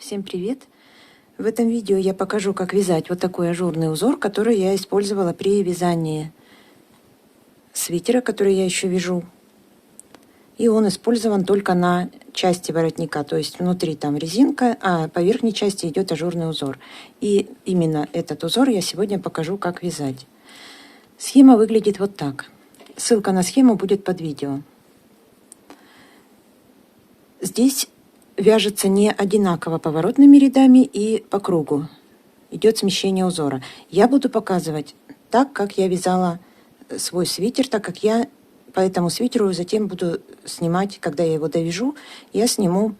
Всем привет! В этом видео я покажу, как вязать вот такой ажурный узор, который я использовала при вязании свитера, который я еще вяжу. И он использован только на части воротника, то есть внутри там резинка, а по верхней части идет ажурный узор. И именно этот узор я сегодня покажу, как вязать. Схема выглядит вот так. Ссылка на схему будет под видео. Здесь вяжется не одинаково поворотными рядами и по кругу. Идет смещение узора. Я буду показывать так, как я вязала свой свитер, так как я по этому свитеру затем буду снимать, когда я его довяжу, я сниму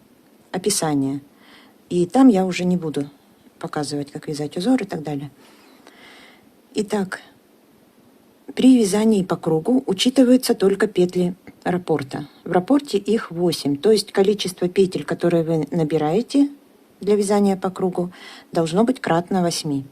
описание. И там я уже не буду показывать, как вязать узор и так далее. Итак, при вязании по кругу учитываются только петли раппорта. В раппорте их 8, то есть количество петель, которые вы набираете для вязания по кругу, должно быть кратно 8.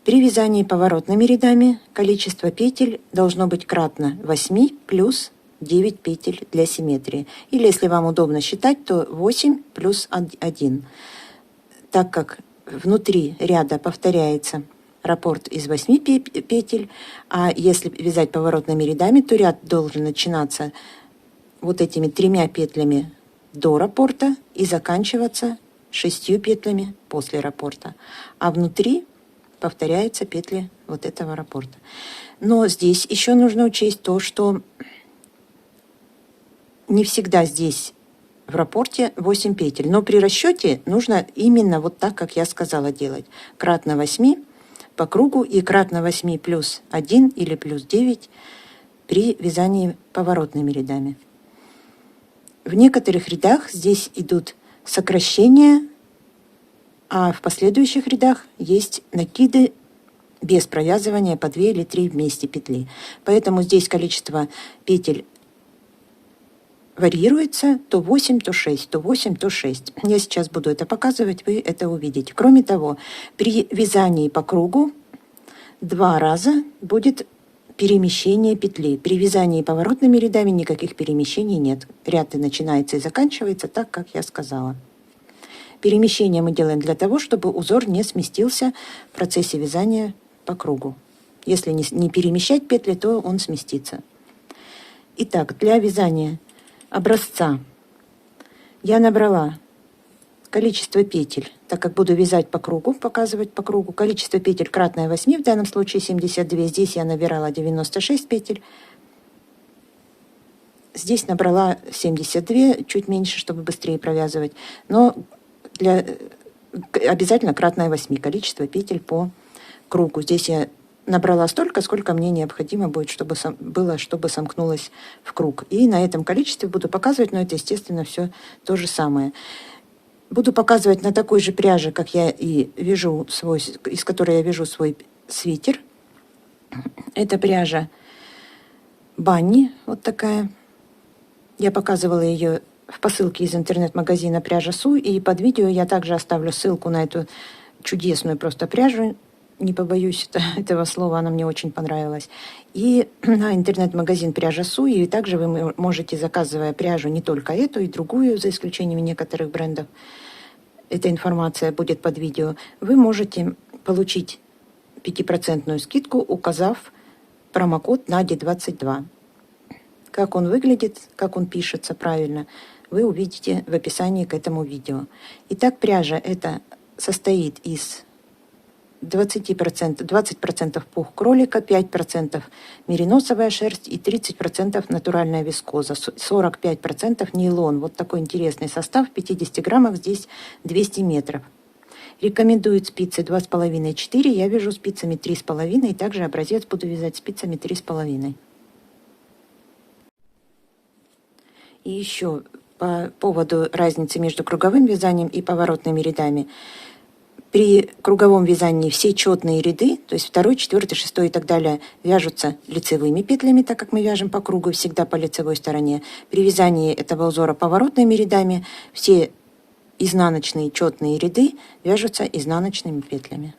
При вязании поворотными рядами количество петель должно быть кратно 8 плюс 9 петель для симметрии. Или, если вам удобно считать, то 8 плюс 1. Так как внутри ряда повторяется раппорт из 8 петель, а если вязать поворотными рядами, то ряд должен начинаться вот этими 3 петлями до раппорта и заканчиваться 6 петлями после раппорта. А внутри повторяются петли вот этого раппорта. Но здесь еще нужно учесть то, что не всегда здесь в раппорте 8 петель. Но при расчете нужно именно вот так, как я сказала, делать. Кратно 8 по кругу и кратно 8 плюс 1 или плюс 9 при вязании поворотными рядами. В некоторых рядах здесь идут сокращения, а в последующих рядах есть накиды без провязывания по 2 или 3 вместе петли. Поэтому здесь количество петель варьируется, то 8, то 6, то 8, то 6. Я сейчас буду это показывать, вы это увидите. Кроме того, при вязании по кругу 2 раза будет перемещение петли. При вязании поворотными рядами никаких перемещений нет. Ряд и начинается и заканчивается так, как я сказала. Перемещение мы делаем для того, чтобы узор не сместился в процессе вязания по кругу. Если не перемещать петли, то он сместится. Итак, для вязания образца я набрала количество петель, так как буду вязать по кругу, показывать по кругу. Количество петель кратное 8, в данном случае 72. Здесь я набирала 96 петель. Здесь набрала 72, чуть меньше, чтобы быстрее провязывать. Но обязательно кратное 8 количество петель по кругу. Здесь я набрала столько, сколько мне необходимо будет, чтобы сомкнулось в круг. И на этом количестве буду показывать, но это, естественно, все то же самое. Буду показывать на такой же пряже, как я и вяжу из которой я вяжу свой свитер. Это пряжа Банни, вот такая. Я показывала ее в посылке из интернет-магазина «Пряжа Су», и под видео я также оставлю ссылку на эту чудесную просто пряжу. Не побоюсь этого слова, она мне очень понравилась. И на интернет-магазин «Пряжа Су», и также вы можете, заказывая пряжу, не только эту, и другую, за исключением некоторых брендов, эта информация будет под видео, вы можете получить 5% скидку, указав промокод NADI22. Как он выглядит, как он пишется правильно, вы увидите в описании к этому видео. Итак, пряжа это состоит из 20% пух кролика, 5% мериносовая шерсть и 30% натуральная вискоза, 45% нейлон. Вот такой интересный состав. В 50 граммах здесь 200 метров. Рекомендуют спицы 2,5-4. Я вяжу спицами 3,5. И также образец буду вязать спицами 3,5. И еще по поводу разницы между круговым вязанием и поворотными рядами. При круговом вязании все четные ряды, то есть 2, 4, 6 и так далее, вяжутся лицевыми петлями, так как мы вяжем по кругу всегда по лицевой стороне. При вязании этого узора поворотными рядами все изнаночные четные ряды вяжутся изнаночными петлями.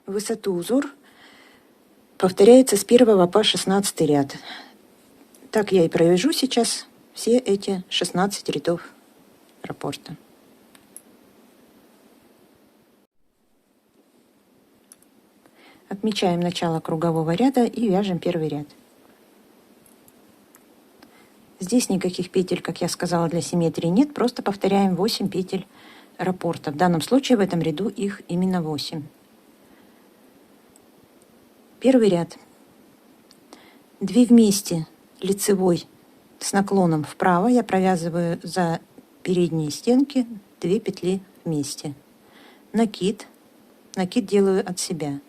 Высоту узор повторяется с 1 по 16 ряд. Так я и провяжу сейчас все эти 16 рядов раппорта. Отмечаем начало кругового ряда и вяжем первый ряд. Здесь никаких петель, как я сказала, для симметрии нет, просто повторяем 8 петель раппорта. В данном случае в этом ряду их именно 8. Первый ряд. 2 вместе лицевой с наклоном вправо я провязываю за передние стенки 2 петли вместе. Накид делаю от себя.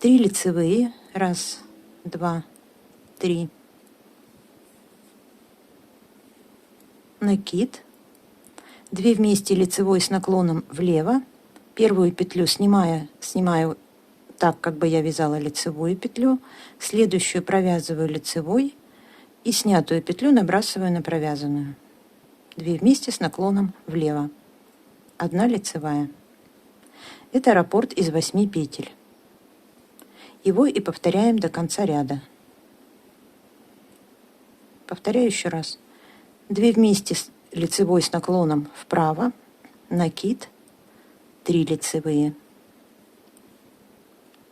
3 лицевые, 1, 2, 3. Накид, 2 вместе лицевой с наклоном влево, первую петлю снимаю так, как бы я вязала лицевую петлю, следующую провязываю лицевой и снятую петлю набрасываю на провязанную. 2 вместе с наклоном влево, 1 лицевая. Это раппорт из 8 петель. Его и повторяем до конца ряда. Повторяю еще раз. 2 вместе лицевой с наклоном вправо, накид, 3 лицевые,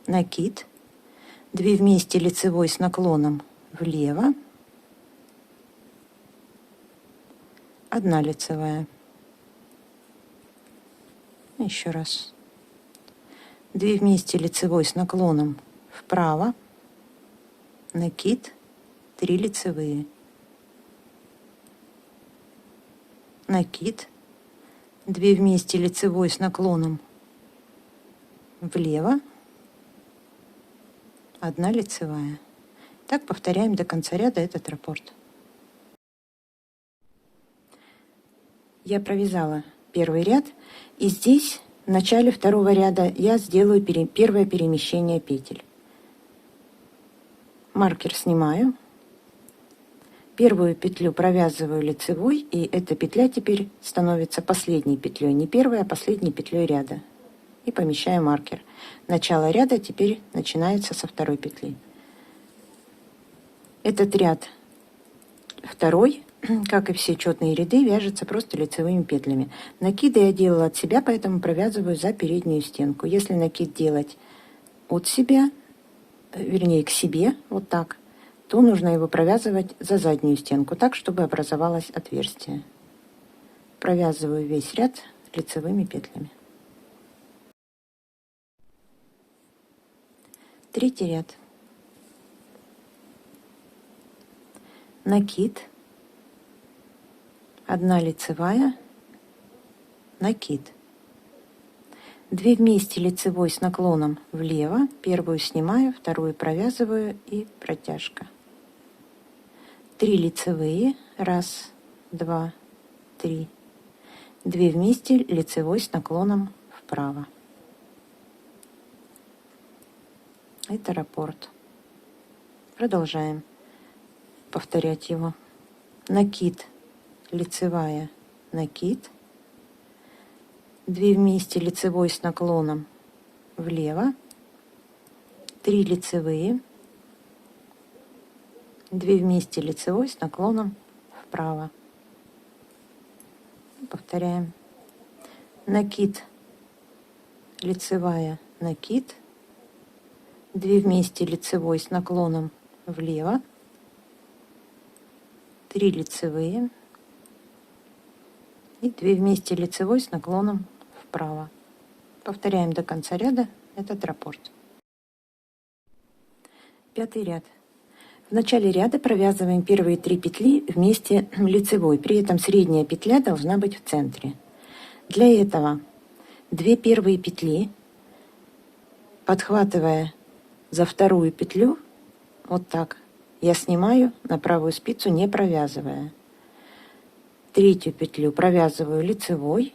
накид, 2 вместе лицевой с наклоном влево, 1 лицевая. Еще раз. 2 вместе лицевой с наклоном вправо, накид, 3 лицевые. Накид, 2 вместе лицевой с наклоном влево, 1 лицевая. Так повторяем до конца ряда этот раппорт. Я провязала первый ряд, и здесь в начале второго ряда я сделаю первое перемещение петель. Маркер снимаю. Первую петлю провязываю лицевой, и эта петля теперь становится последней петлей, не первой, а последней петлей ряда. И помещаю маркер. Начало ряда теперь начинается со второй петли. Этот ряд второй, как и все четные ряды, вяжется просто лицевыми петлями. Накиды я делала от себя, поэтому провязываю за переднюю стенку. Если накид делать от себя, вернее к себе, вот так, то нужно его провязывать за заднюю стенку, так, чтобы образовалось отверстие. Провязываю весь ряд лицевыми петлями. Третий ряд. Накид, 1 лицевая, накид. 2 вместе лицевой с наклоном влево, первую снимаю, вторую провязываю и протяжка. 3 лицевые, 1, 2, 3. 2 вместе лицевой с наклоном вправо. Это раппорт. Продолжаем повторять его. Накид, лицевая, накид. 2 вместе лицевой с наклоном влево, 3 лицевые, 2 вместе лицевой с наклоном вправо. Повторяем. Накид, лицевая, накид, 2 вместе лицевой с наклоном влево, 3 лицевые и 2 вместе лицевой с наклоном вправо. Повторяем до конца ряда этот раппорт. Пятый ряд. В начале ряда провязываем первые 3 петли вместе лицевой, при этом средняя петля должна быть в центре. Для этого 2 первые петли, подхватывая за вторую петлю, вот так, я снимаю на правую спицу, не провязывая. Третью петлю провязываю лицевой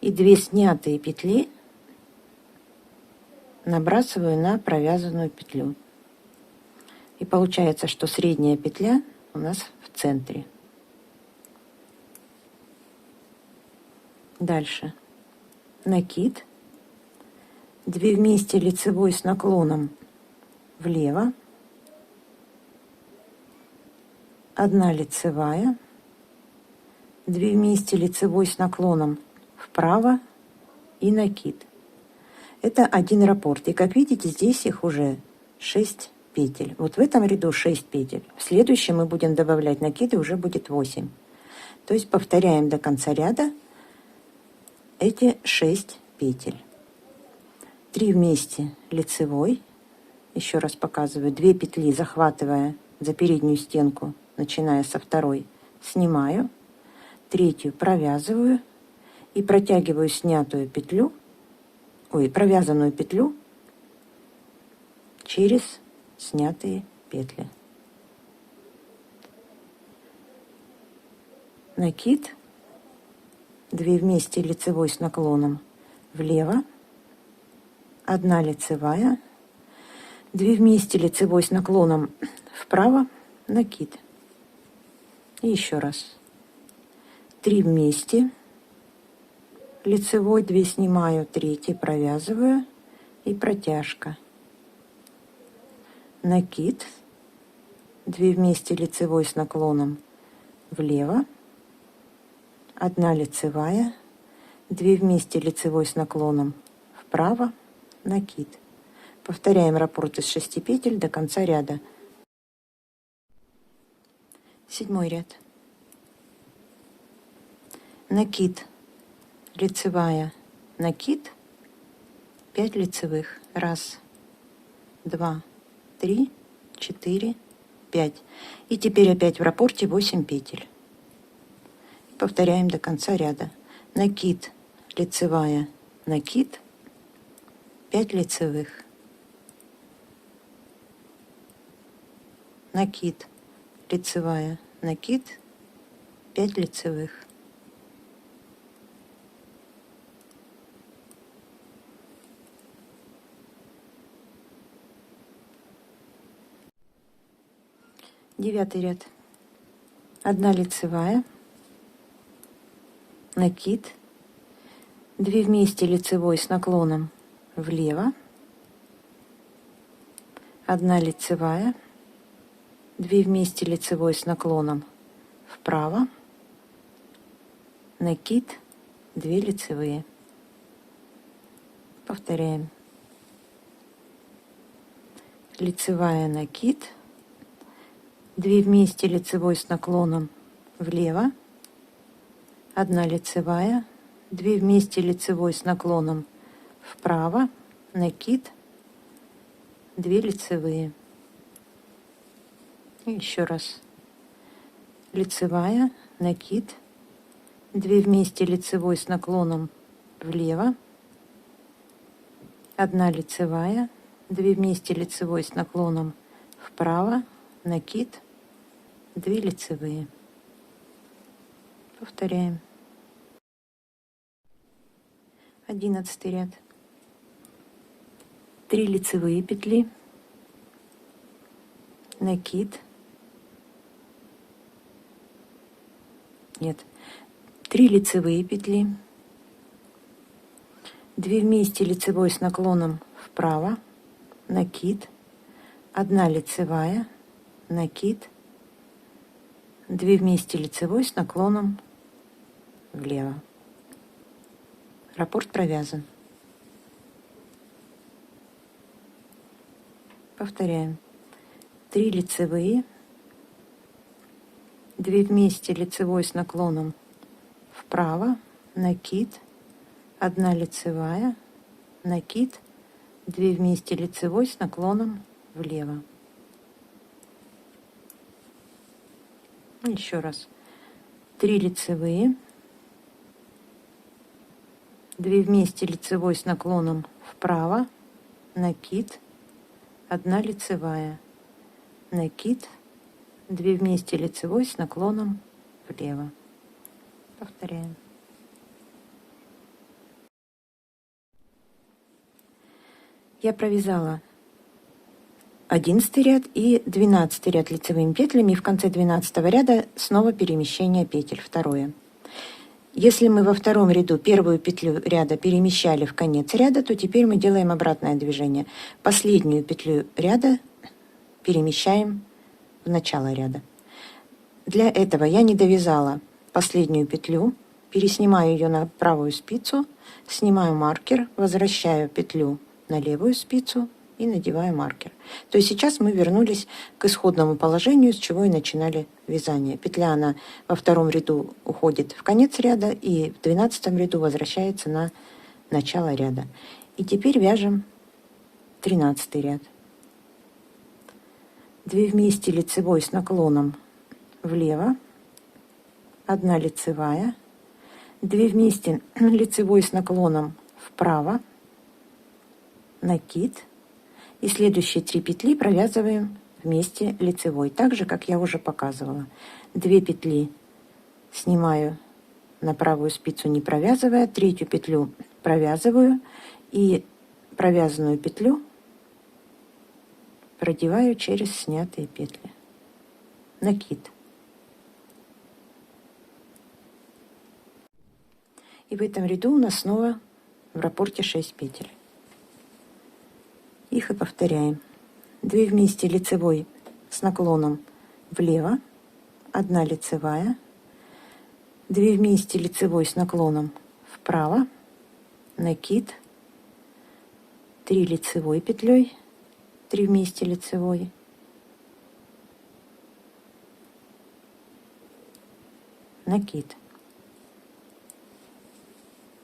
и 2 снятые петли набрасываю на провязанную петлю. И получается, что средняя петля у нас в центре. Дальше. Накид. 2 вместе лицевой с наклоном влево. 1 лицевая. 2 вместе лицевой с наклоном вправо и накид. Это один раппорт. И как видите, здесь их уже 6 петель. Вот в этом ряду 6 петель. В следующем мы будем добавлять накиды, уже будет 8. То есть повторяем до конца ряда эти 6 петель. 3 вместе лицевой. Еще раз показываю. 2 петли, захватывая за переднюю стенку, начиная со второй, снимаю. Третью провязываю и протягиваю снятую петлю, провязанную петлю через снятые петли. Накид, 2 вместе лицевой с наклоном влево, 1 лицевая, 2 вместе лицевой с наклоном вправо, накид. И еще раз. 3 вместе лицевой, 2 снимаю, 3 провязываю и протяжка. Накид, 2 вместе лицевой с наклоном влево, 1 лицевая, 2 вместе лицевой с наклоном вправо, накид. Повторяем раппорт из 6 петель до конца ряда. 7 ряд. Накид, лицевая, накид, 5 лицевых. 1, 2, 3, 4, 5. И теперь опять в раппорте 8 петель. Повторяем до конца ряда. Накид, лицевая, накид, 5 лицевых. Накид, лицевая, накид, 5 лицевых. Девятый ряд. 1 лицевая, накид, 2 вместе лицевой с наклоном влево, 1 лицевая, 2 вместе лицевой с наклоном вправо, накид, 2 лицевые. Повторяем. Лицевая, накид, 2 вместе лицевой с наклоном влево, 1 лицевая, 2 вместе лицевой с наклоном вправо, накид, 2 лицевые. И еще раз. Лицевая, накид, 2 вместе лицевой с наклоном влево, 1 лицевая, 2 вместе лицевой с наклоном вправо, накид, 2 лицевые. Повторяем. 11 ряд. 3 лицевые петли, накид, 3 лицевые петли, 2 вместе лицевой с наклоном вправо, накид, 1 лицевая, накид, 2 вместе лицевой с наклоном влево. Раппорт провязан. Повторяем. 3 лицевые, 2 вместе лицевой с наклоном вправо, накид, 1 лицевая, накид, 2 вместе лицевой с наклоном влево. Еще раз. 3 лицевые, 2 вместе лицевой с наклоном вправо, накид, 1 лицевая, накид, 2 вместе лицевой с наклоном влево. Повторяем. Я провязала 11 ряд и 12 ряд лицевыми петлями, и в конце 12 ряда снова перемещение петель, второе. Если мы во втором ряду первую петлю ряда перемещали в конец ряда, то теперь мы делаем обратное движение. Последнюю петлю ряда перемещаем в начало ряда. Для этого я не довязала последнюю петлю, переснимаю ее на правую спицу, снимаю маркер, возвращаю петлю на левую спицу и надеваю маркер. То есть сейчас мы вернулись к исходному положению, с чего и начинали вязание. Петля она во втором ряду уходит в конец ряда и в 12 ряду возвращается на начало ряда. И теперь вяжем 13 ряд. 2 вместе лицевой с наклоном влево, 1 лицевая, 2 вместе лицевой с наклоном вправо, накид, и следующие 3 петли провязываем вместе лицевой, так же, как я уже показывала. 2 петли снимаю на правую спицу, не провязывая, 3-ю петлю провязываю и провязанную петлю продеваю через снятые петли. Накид. И в этом ряду у нас снова в раппорте 6 петель. Их и повторяем. 2 вместе лицевой с наклоном влево, 1 лицевая, 2 вместе лицевой с наклоном вправо, накид, 3 лицевой петлей, 3 вместе лицевой, накид.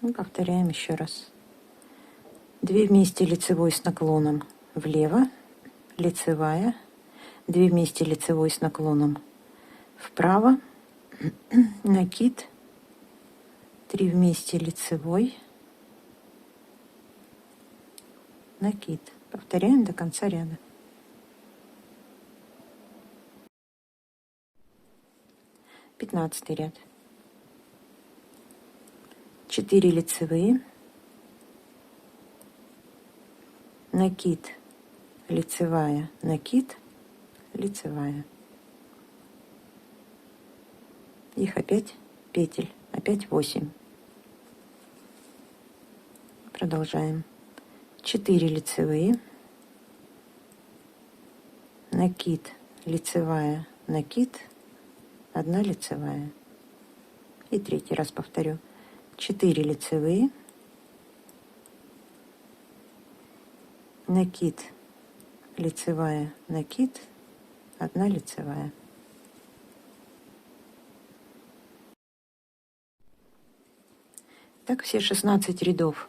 И повторяем еще раз. 2 вместе лицевой с наклоном влево, лицевая, 2 вместе лицевой с наклоном вправо, накид, 3 вместе лицевой, накид. Повторяем до конца ряда. Пятнадцатый ряд. 4 лицевые, накид, лицевая, накид, лицевая. Их опять петель, опять 8. Продолжаем. 4 лицевые, накид, лицевая, накид, 1 лицевая. И 3-й раз повторю. 4 лицевые, накид, лицевая, накид, 1 лицевая. Так все 16 рядов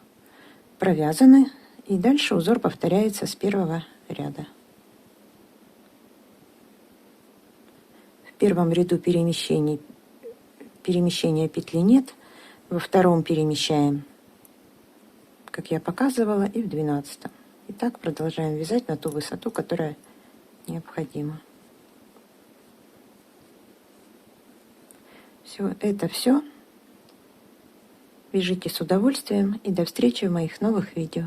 провязаны, и дальше узор повторяется с 1-го ряда. В первом ряду перемещения петли нет, во втором перемещаем, как я показывала, и в 12-м. И так продолжаем вязать на ту высоту, которая необходима. Все. Вяжите с удовольствием и до встречи в моих новых видео.